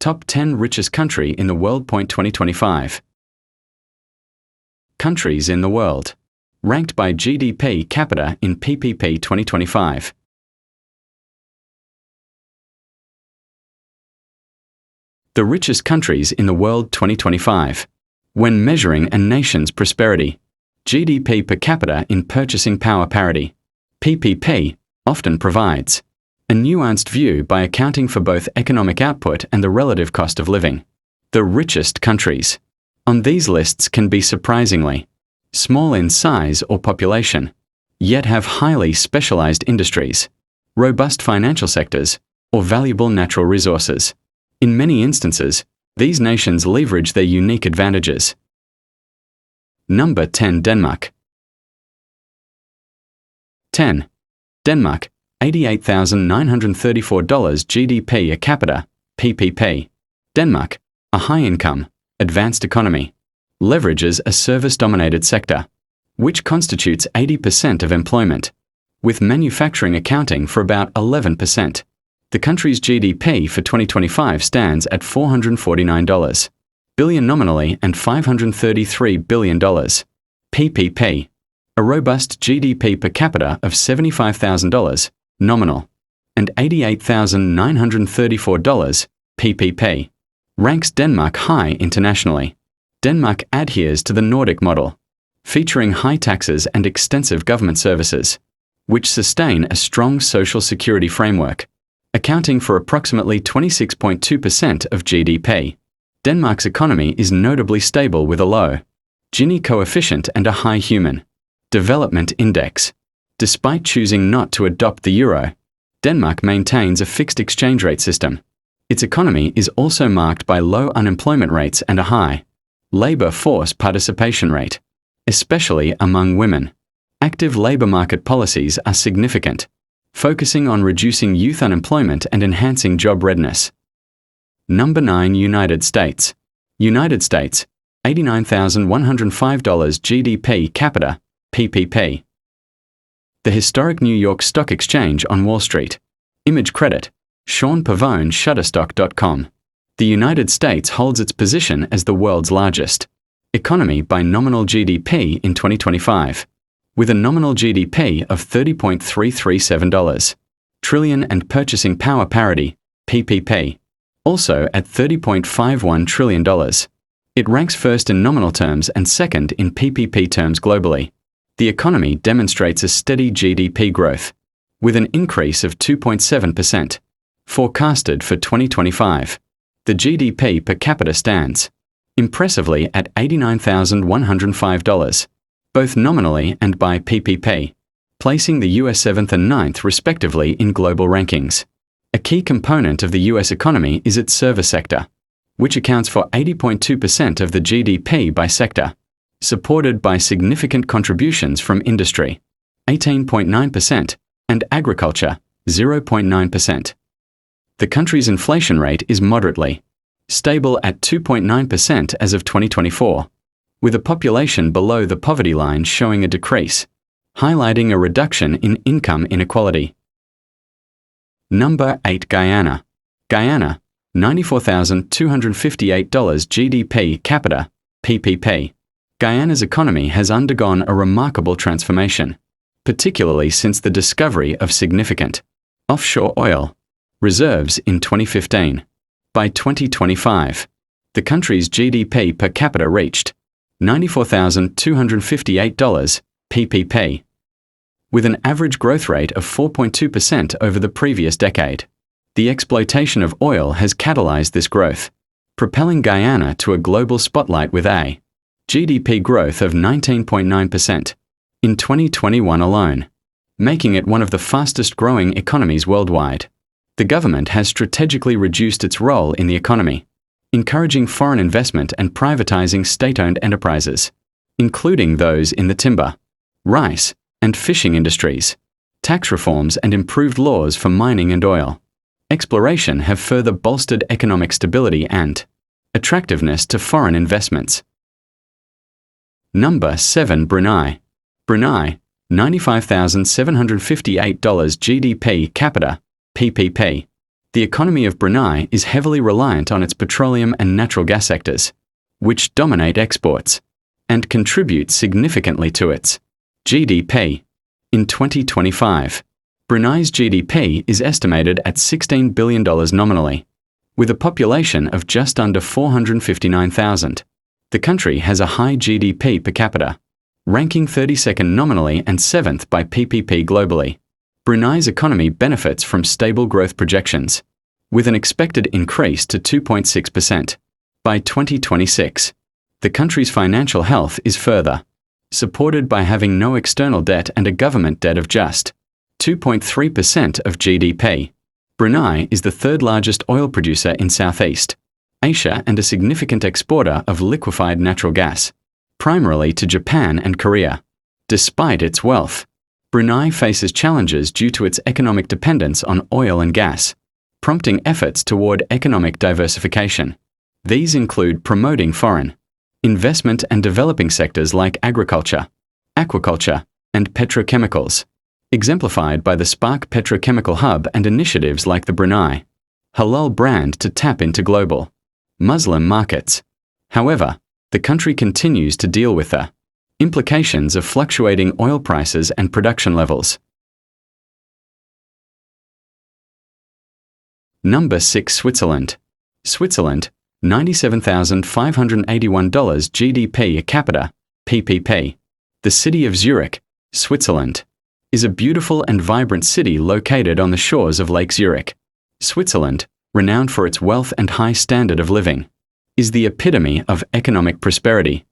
Top 10 richest country in the world. 2025. Countries in the world. Ranked by GDP Capita in PPP 2025. The richest countries in the world 2025. When measuring a nation's prosperity. GDP per capita in purchasing power parity. PPP often provides a nuanced view by accounting for both economic output and the relative cost of living. The richest countries on these lists can be surprisingly small in size or population, yet have highly specialized industries, robust financial sectors, or valuable natural resources. In many instances, these nations leverage their unique advantages. Number 10. Denmark. 10. Denmark, $88,934 GDP a capita, PPP. Denmark, a high-income, advanced economy, leverages a service-dominated sector, which constitutes 80% of employment, with manufacturing accounting for about 11%. The country's GDP for 2025 stands at $449 billion nominally and $533 billion. PPP, a robust GDP per capita of $75,000 nominal and $88,934 PPP, ranks Denmark high internationally. Denmark adheres to the Nordic model, featuring high taxes and extensive government services, which sustain a strong social security framework, accounting for approximately 26.2% of GDP. Denmark's economy is notably stable with a low Gini coefficient and a high human development index. Despite choosing not to adopt the euro, Denmark maintains a fixed exchange rate system. Its economy is also marked by low unemployment rates and a high labor force participation rate, especially among women. Active labor market policies are significant, focusing on reducing youth unemployment and enhancing job readiness. Number 9. United States. United States, $89,105 GDP capita, PPP. The historic New York Stock Exchange on Wall Street. Image credit, Sean Pavone, Shutterstock.com. The United States holds its position as the world's largest economy by nominal GDP in 2025, with a nominal GDP of $30.337 trillion and purchasing power parity, PPP, also at $30.51 trillion. It ranks first in nominal terms and second in PPP terms globally. The economy demonstrates a steady GDP growth, with an increase of 2.7% forecasted for 2025. The GDP per capita stands impressively at $89,105, both nominally and by PPP, placing the US 7th and 9th respectively in global rankings. A key component of the US economy is its service sector, which accounts for 80.2% of the GDP by sector, supported by significant contributions from industry, 18.9%, and agriculture, 0.9%. The country's inflation rate is moderately stable at 2.9% as of 2024, with a population below the poverty line showing a decrease, highlighting a reduction in income inequality. Number 8. Guyana. Guyana, $94,258 GDP capita, PPP. Guyana's economy has undergone a remarkable transformation, particularly since the discovery of significant offshore oil reserves in 2015. By 2025, the country's GDP per capita reached $94,258 PPP, with an average growth rate of 4.2% over the previous decade. The exploitation of oil has catalyzed this growth, propelling Guyana to a global spotlight with a GDP growth of 19.9% in 2021 alone, making it one of the fastest-growing economies worldwide. The government has strategically reduced its role in the economy, encouraging foreign investment and privatizing state-owned enterprises, including those in the timber, rice, and fishing industries. Tax reforms and improved laws for mining and oil exploration have further bolstered economic stability and attractiveness to foreign investments. Number 7. Brunei. Brunei, $95,758 GDP capita, PPP. The economy of Brunei is heavily reliant on its petroleum and natural gas sectors, which dominate exports and contribute significantly to its GDP. In 2025, Brunei's GDP is estimated at $16 billion nominally, with a population of just under 459,000. The country has a high GDP per capita, ranking 32nd nominally and 7th by PPP globally. Brunei's economy benefits from stable growth projections, with an expected increase to 2.6% by 2026. The country's financial health is further supported by having no external debt and a government debt of just 2.3% of GDP. Brunei is the third largest oil producer in Southeast Asia and a significant exporter of liquefied natural gas, primarily to Japan and Korea. Despite its wealth, Brunei faces challenges due to its economic dependence on oil and gas, prompting efforts toward economic diversification. These include promoting foreign investment and developing sectors like agriculture, aquaculture, and petrochemicals, exemplified by the Spark Petrochemical Hub and initiatives like the Brunei Halal brand to tap into global Muslim markets. However, the country continues to deal with the implications of fluctuating oil prices and production levels. Number 6. Switzerland. Switzerland, $97,581 GDP per capita, PPP. The city of Zurich, Switzerland, is a beautiful and vibrant city located on the shores of Lake Zurich. Switzerland, renowned for its wealth and high standard of living, is the epitome of economic prosperity,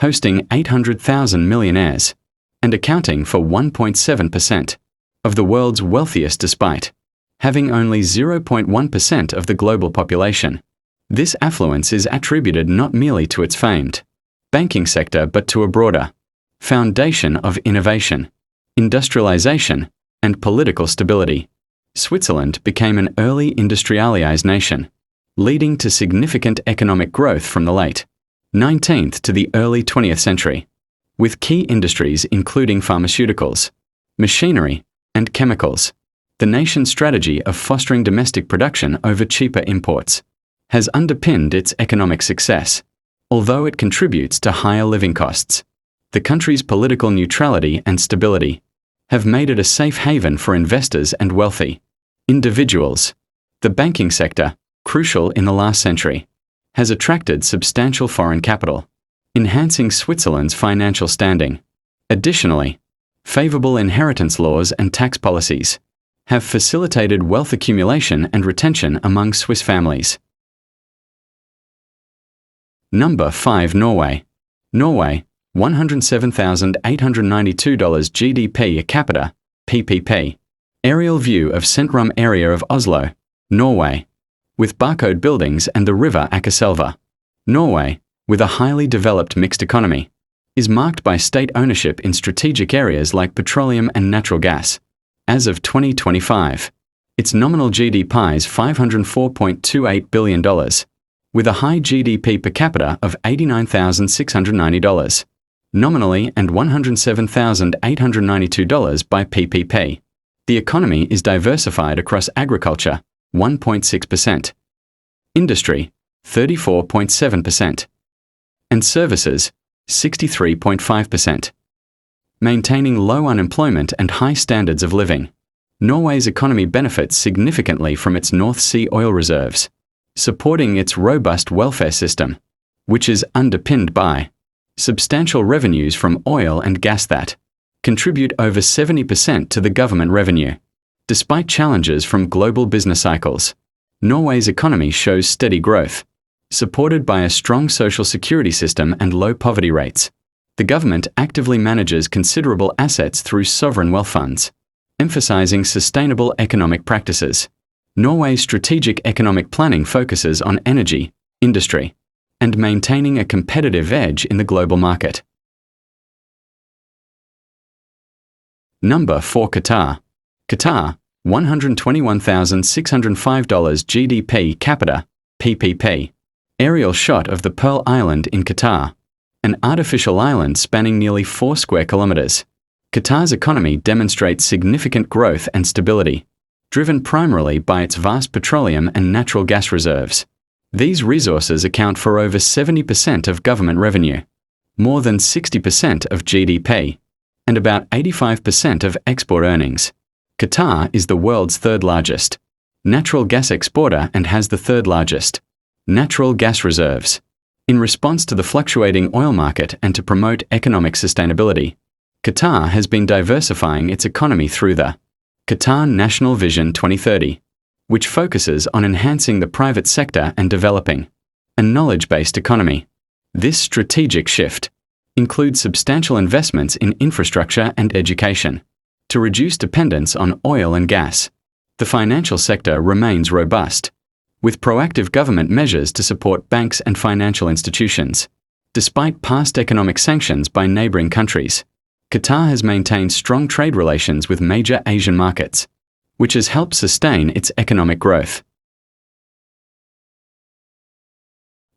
hosting 800,000 millionaires and accounting for 1.7% of the world's wealthiest despite having only 0.1% of the global population. This affluence is attributed not merely to its famed banking sector but to a broader foundation of innovation, industrialization, and political stability. Switzerland became an early industrialized nation, leading to significant economic growth from the late 19th to the early 20th century, with key industries including pharmaceuticals, machinery, and chemicals. The nation's strategy of fostering domestic production over cheaper imports has underpinned its economic success, although it contributes to higher living costs. The country's political neutrality and stability have made it a safe haven for investors and wealthy individuals. The banking sector, crucial in the last century, has attracted substantial foreign capital, enhancing Switzerland's financial standing. Additionally, favorable inheritance laws and tax policies have facilitated wealth accumulation and retention among Swiss families. Number 5. Norway. Norway, $107,892 GDP per capita, PPP. Aerial view of Sentrum area of Oslo, Norway, with barcode buildings and the river Akerselva. Norway, with a highly developed mixed economy, is marked by state ownership in strategic areas like petroleum and natural gas. As of 2025, its nominal GDP is $504.28 billion, with a high GDP per capita of $89,690 nominally and $107,892 by PPP. The economy is diversified across agriculture, 1.6%, industry, 34.7%, and services, 63.5%. Maintaining low unemployment and high standards of living, Norway's economy benefits significantly from its North Sea oil reserves, supporting its robust welfare system, which is underpinned by substantial revenues from oil and gas that contribute over 70% to the government revenue. Despite challenges from global business cycles, Norway's economy shows steady growth, supported by a strong social security system and low poverty rates. The government actively manages considerable assets through sovereign wealth funds, emphasizing sustainable economic practices. Norway's strategic economic planning focuses on energy, industry, and maintaining a competitive edge in the global market. Number 4. Qatar. Qatar, $121,605 GDP capita, PPP. Aerial shot of the Pearl Island in Qatar, an artificial island spanning nearly 4 square kilometers. Qatar's economy demonstrates significant growth and stability, driven primarily by its vast petroleum and natural gas reserves. These resources account for over 70% of government revenue, more than 60% of GDP, and about 85% of export earnings. Qatar is the world's third largest natural gas exporter and has the third largest natural gas reserves. In response to the fluctuating oil market and to promote economic sustainability, Qatar has been diversifying its economy through the Qatar National Vision 2030, which focuses on enhancing the private sector and developing a knowledge-based economy. This strategic shift includes substantial investments in infrastructure and education to reduce dependence on oil and gas. The financial sector remains robust, with proactive government measures to support banks and financial institutions. Despite past economic sanctions by neighboring countries, Qatar has maintained strong trade relations with major Asian markets, which has helped sustain its economic growth.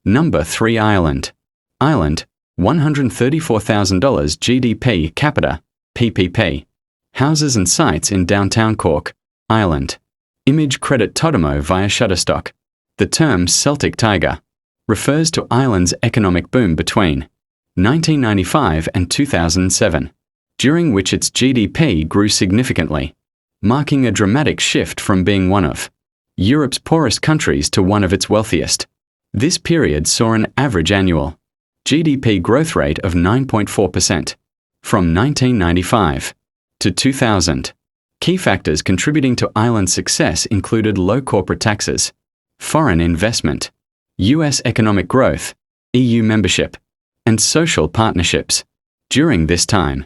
Number 3. Ireland. Ireland, $134,000 GDP capita, PPP. Houses and sites in downtown Cork, Ireland. Image credit Totemo via Shutterstock. The term Celtic Tiger refers to Ireland's economic boom between 1995 and 2007, during which its GDP grew significantly, marking a dramatic shift from being one of Europe's poorest countries to one of its wealthiest. This period saw an average annual GDP growth rate of 9.4% from 1995 to 2000. Key factors contributing to Ireland's success included low corporate taxes, foreign investment, US economic growth, EU membership, and social partnerships. During this time,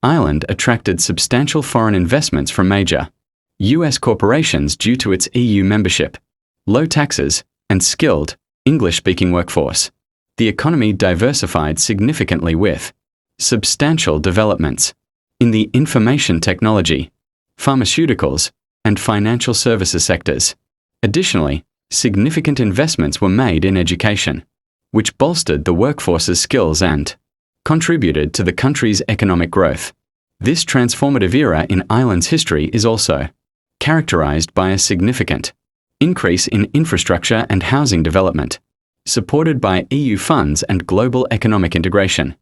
Ireland attracted substantial foreign investments from major US corporations due to its EU membership, low taxes, and skilled, English-speaking workforce. The economy diversified significantly with substantial developments in the information technology, pharmaceuticals, and financial services sectors. Additionally, significant investments were made in education, which bolstered the workforce's skills and contributed to the country's economic growth. This transformative era in Ireland's history is also characterized by a significant increase in infrastructure and housing development, supported by EU funds and global economic integration.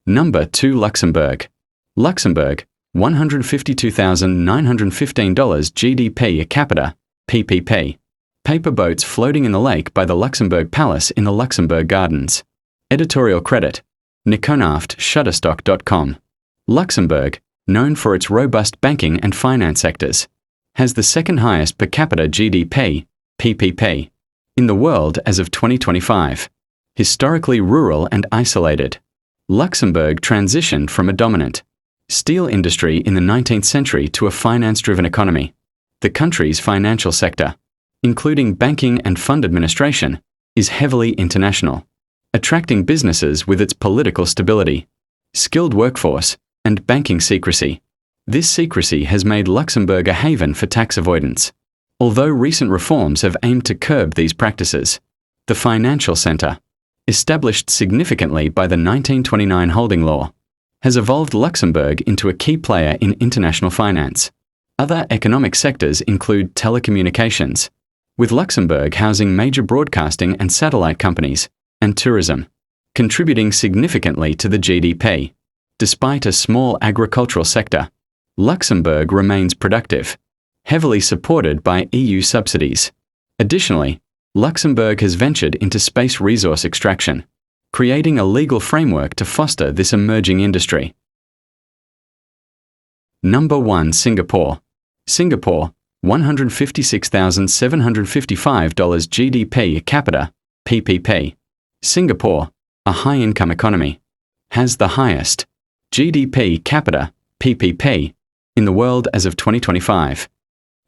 Number 2. Luxembourg. Luxembourg, $152,915 GDP capita, PPP. Paper boats floating in the lake by the Luxembourg Palace in the Luxembourg Gardens. Editorial credit, Niconaft, Shutterstock.com. Luxembourg, known for its robust banking and finance sectors, has the second highest per capita GDP, PPP, in the world as of 2025. Historically rural and isolated, Luxembourg transitioned from a dominant steel industry in the 19th century to a finance-driven economy. The country's financial sector, including banking and fund administration, is heavily international, attracting businesses with its political stability, skilled workforce, and banking secrecy. This secrecy has made Luxembourg a haven for tax avoidance. Although recent reforms have aimed to curb these practices, the financial center, established significantly by the 1929 holding law, has evolved Luxembourg into a key player in international finance. Other economic sectors include telecommunications, with Luxembourg housing major broadcasting and satellite companies, and tourism, contributing significantly to the GDP. Despite a small agricultural sector, Luxembourg remains productive, heavily supported by EU subsidies. Additionally, Luxembourg has ventured into space resource extraction, creating a legal framework to foster this emerging industry. Number 1. Singapore. Singapore, $156,755 GDP capita, PPP. Singapore, a high-income economy, has the highest GDP capita, PPP, in the world as of 2025.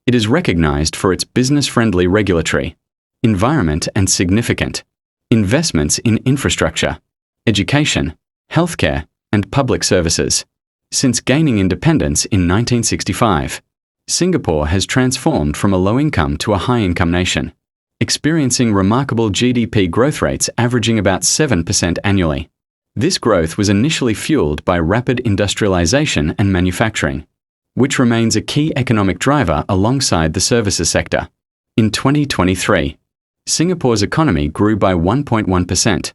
It is recognized for its business-friendly regulatory environment and significant investments in infrastructure, education, healthcare, and public services. Since gaining independence in 1965, Singapore has transformed from a low-income to a high-income nation, experiencing remarkable GDP growth rates averaging about 7% annually. This growth was initially fueled by rapid industrialization and manufacturing, which remains a key economic driver alongside the services sector. In 2023, Singapore's economy grew by 1.1%,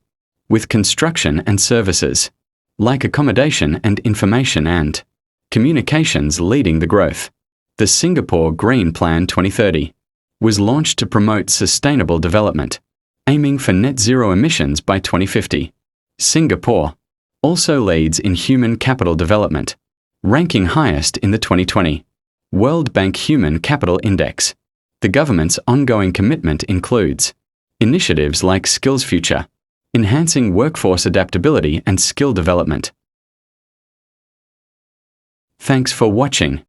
with construction and services, like accommodation and information and communications leading the growth. The Singapore Green Plan 2030 was launched to promote sustainable development, aiming for net zero emissions by 2050. Singapore also leads in human capital development, ranking highest in the 2020 World Bank Human Capital Index. The government's ongoing commitment includes initiatives like Skills Future, enhancing workforce adaptability and skill development. Thanks for watching.